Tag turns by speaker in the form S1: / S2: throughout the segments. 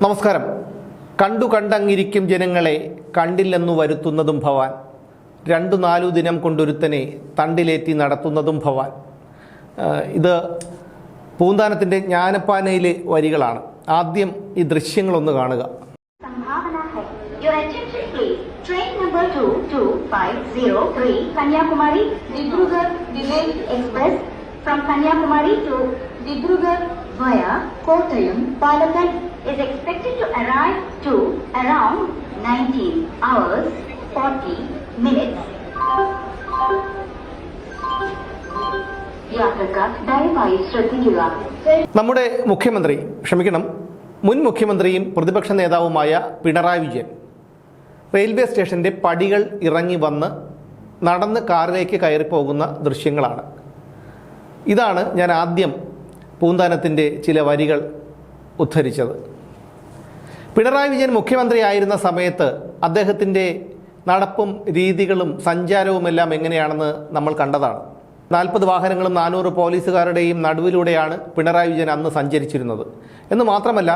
S1: നമസ്കാരം. കണ്ടു കണ്ടങ്ങിരിക്കും ജനങ്ങളെ കണ്ടില്ലെന്നു വരുത്തുന്നതും ഭവാൻ, 2-4 ദിനം കൊണ്ടൊരുത്തനെ തണ്ടിലേറ്റി നടത്തുന്നതും ഭവാൻ. ഇത് പൂന്താനത്തിൻ്റെ ജ്ഞാനപ്പാനയിലെ വരികളാണ്. ആദ്യം ഈ ദൃശ്യങ്ങളൊന്ന് കാണുക.
S2: Train number 22503 Kanyakumari Dibrugarh Village Express from Kanyakumari to Dibrugarh via Kottayam Palakkad is expected to arrive to around 19 hours 40 minutes. യാത്രക്കാർ ദയവായി ശ്രദ്ധിക്കുക.
S1: നമ്മുടെ മുഖ്യമന്ത്രി, മുൻ മുഖ്യമന്ത്രിയും പ്രതിപക്ഷ നേതാവുമായ പിണറായി വിജയൻ റെയിൽവേ സ്റ്റേഷൻ്റെ പടികൾ ഇറങ്ങി വന്ന് നടന്ന് കാറിലേക്ക് കയറിപ്പോകുന്ന ദൃശ്യങ്ങളാണ്. ഇതാണ് ഞാൻ ആദ്യം പൂന്താനത്തിൻ്റെ ചില വരികൾ ഉദ്ധരിച്ചത്. പിണറായി വിജയൻ മുഖ്യമന്ത്രിയായിരുന്ന സമയത്ത് അദ്ദേഹത്തിൻ്റെ നടപ്പും രീതികളും സഞ്ചാരവുമെല്ലാം എങ്ങനെയാണെന്ന് നമ്മൾ കണ്ടതാണ്. 40 വാഹനങ്ങളും 400 പോലീസുകാരുടെയും നടുവിലൂടെയാണ് പിണറായി വിജയൻ അന്ന് സഞ്ചരിച്ചിരുന്നത്. എന്ന് മാത്രമല്ല,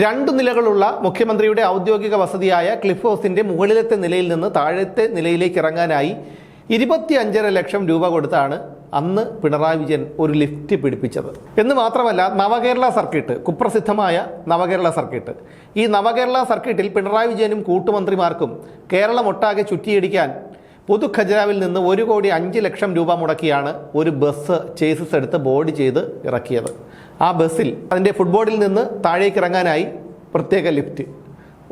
S1: 2 നിലകളുള്ള മുഖ്യമന്ത്രിയുടെ ഔദ്യോഗിക വസതിയായ ക്ലിഫ് ഹൗസിൻ്റെ മുകളിലത്തെ നിലയിൽ നിന്ന് താഴത്തെ നിലയിലേക്ക് ഇറങ്ങാനായി 25.5 ലക്ഷം രൂപ കൊടുത്താണ് അന്ന് പിണറായി വിജയൻ ഒരു ലിഫ്റ്റ് പിടിപ്പിച്ചത്. എന്ന് മാത്രമല്ല, നവകേരള സർക്കിട്ട്, കുപ്രസിദ്ധമായ നവകേരള സർക്കിട്ട്, ഈ നവകേരള സർക്കിട്ടിൽ പിണറായി വിജയനും കൂട്ടുമന്ത്രിമാർക്കും കേരളം ഒട്ടാകെ ചുറ്റിയടിക്കാൻ പൊതുഖജനാവിൽ നിന്ന് 1,05 ലക്ഷം രൂപ മുടക്കിയാണ് ഒരു ബസ് ചേസിസ് എടുത്ത് ബോഡി ചെയ്ത് ഇറക്കിയത്. ആ ബസ്സിൽ അതിൻ്റെ ഫുട്ബോർഡിൽ നിന്ന് താഴേക്ക് ഇറങ്ങാനായി പ്രത്യേക ലിഫ്റ്റ്.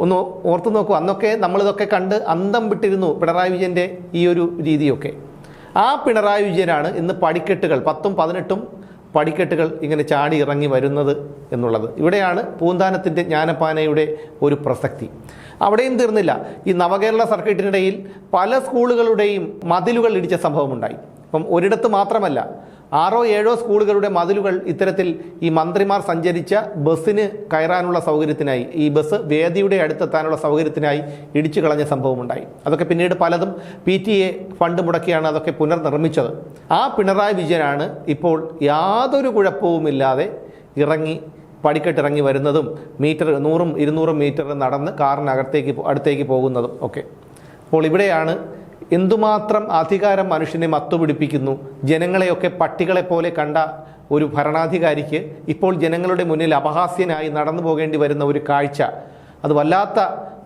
S1: ഒന്ന് ഓർത്തു നോക്കൂ, അന്നൊക്കെ നമ്മളിതൊക്കെ കണ്ട് അന്തം വിട്ടിരുന്നു പിണറായി വിജയൻ്റെ ഈ ഒരു രീതിയൊക്കെ. ആ പിണറായി വിജയനാണ് ഇന്ന് പടിക്കെട്ടുകൾ 10ഉം 18ഉം പടിക്കെട്ടുകൾ ഇങ്ങനെ ചാടി ഇറങ്ങി വരുന്നത് എന്നുള്ളത്. ഇവിടെയാണ് പൂന്താനത്തിൻ്റെ ജ്ഞാനപ്പാനയുടെ ഒരു പ്രസക്തി. അവിടെയും തീർന്നില്ല. ഈ നവകേരള സർക്കിട്ടിനിടയിൽ പല സ്കൂളുകളുടെയും മതിലുകൾ ഇടിച്ച സംഭവമുണ്ടായി. അപ്പം ഒരിടത്ത് മാത്രമല്ല, 6-7 സ്കൂളുകളുടെ മതിലുകൾ ഇത്തരത്തിൽ ഈ മന്ത്രിമാർ സഞ്ചരിച്ച ബസ്സിന് കയറാനുള്ള സൗകര്യത്തിനായി, ഈ ബസ് വേദിയുടെ അടുത്തെത്താനുള്ള സൗകര്യത്തിനായി ഇടിച്ചു കളഞ്ഞ സംഭവമുണ്ടായി. അതൊക്കെ പിന്നീട് പലതും PTA ഫണ്ട് മുടക്കിയാണ് അതൊക്കെ പുനർനിർമ്മിച്ചത്. ആ പിണറായി വിജയനാണ് ഇപ്പോൾ യാതൊരു കുഴപ്പവുമില്ലാതെ പടിക്കെട്ടിറങ്ങി വരുന്നതും 100-200 മീറ്റർ നടന്ന് അടുത്തേക്ക് പോകുന്നതും ഒക്കെ. അപ്പോൾ ഇവിടെയാണ് എന്തുമാത്രം അധികാരം മനുഷ്യനെ മത്തുപിടിപ്പിക്കുന്നു. ജനങ്ങളെയൊക്കെ പട്ടികളെപ്പോലെ കണ്ട ഒരു ഭരണാധികാരിക്ക് ഇപ്പോൾ ജനങ്ങളുടെ മുന്നിൽ അപഹാസ്യനായി നടന്നു പോകേണ്ടി വരുന്ന ഒരു കാഴ്ച, അത് വല്ലാത്ത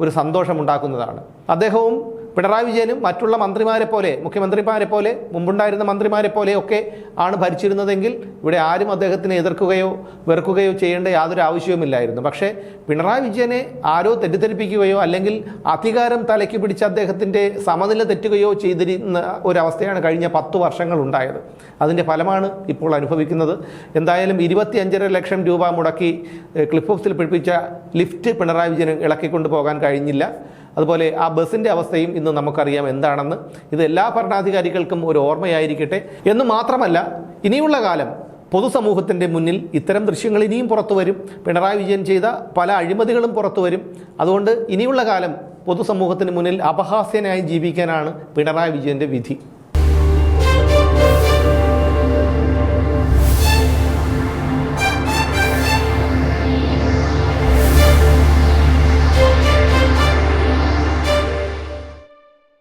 S1: ഒരു സന്തോഷമുണ്ടാക്കുന്നതാണ്. അദ്ദേഹവും പിണറായി വിജയനും മറ്റുള്ള മന്ത്രിമാരെ പോലെ, മുഖ്യമന്ത്രിമാരെ പോലെ, മുമ്പുണ്ടായിരുന്ന മന്ത്രിമാരെ പോലെയൊക്കെ ആണ് ഭരിച്ചിരുന്നതെങ്കിൽ ഇവിടെ ആരും അദ്ദേഹത്തിനെ എതിർക്കുകയോ വെറുക്കുകയോ ചെയ്യേണ്ട യാതൊരു ആവശ്യവുമില്ലായിരുന്നു. പക്ഷേ പിണറായി വിജയനെ ആരോ തെറ്റിദ്ധരിപ്പിക്കുകയോ അല്ലെങ്കിൽ അധികാരം തലയ്ക്ക് പിടിച്ച് അദ്ദേഹത്തിൻ്റെ സമനില തെറ്റുകയോ ചെയ്തിരുന്ന ഒരവസ്ഥയാണ് കഴിഞ്ഞ 10 വർഷങ്ങൾ ഉണ്ടായത്. അതിൻ്റെ ഫലമാണ് ഇപ്പോൾ അനുഭവിക്കുന്നത്. എന്തായാലും 25.5 ലക്ഷം രൂപ മുടക്കി ക്ലിഫ് ഹൗസിൽ പിടിപ്പിച്ച ലിഫ്റ്റ് പിണറായി വിജയന് ഇളക്കിക്കൊണ്ട് പോകാൻ കഴിഞ്ഞില്ല. അതുപോലെ ആ ബസ്സിൻ്റെ അവസ്ഥയും ഇന്ന് നമുക്കറിയാം എന്താണെന്ന്. ഇത് എല്ലാ ഭരണാധികാരികൾക്കും ഒരു ഓർമ്മയായിരിക്കട്ടെ. എന്ന് മാത്രമല്ല, ഇനിയുള്ള കാലം പൊതുസമൂഹത്തിൻ്റെ മുന്നിൽ ഇത്തരം ദൃശ്യങ്ങൾ ഇനിയും പുറത്തു വരും. പിണറായി വിജയൻ ചെയ്ത പല അഴിമതികളും പുറത്തു വരും. അതുകൊണ്ട് ഇനിയുള്ള കാലം പൊതുസമൂഹത്തിന് മുന്നിൽ അപഹാസ്യനായി ജീവിക്കാനാണ് പിണറായി വിജയൻ്റെ വിധി.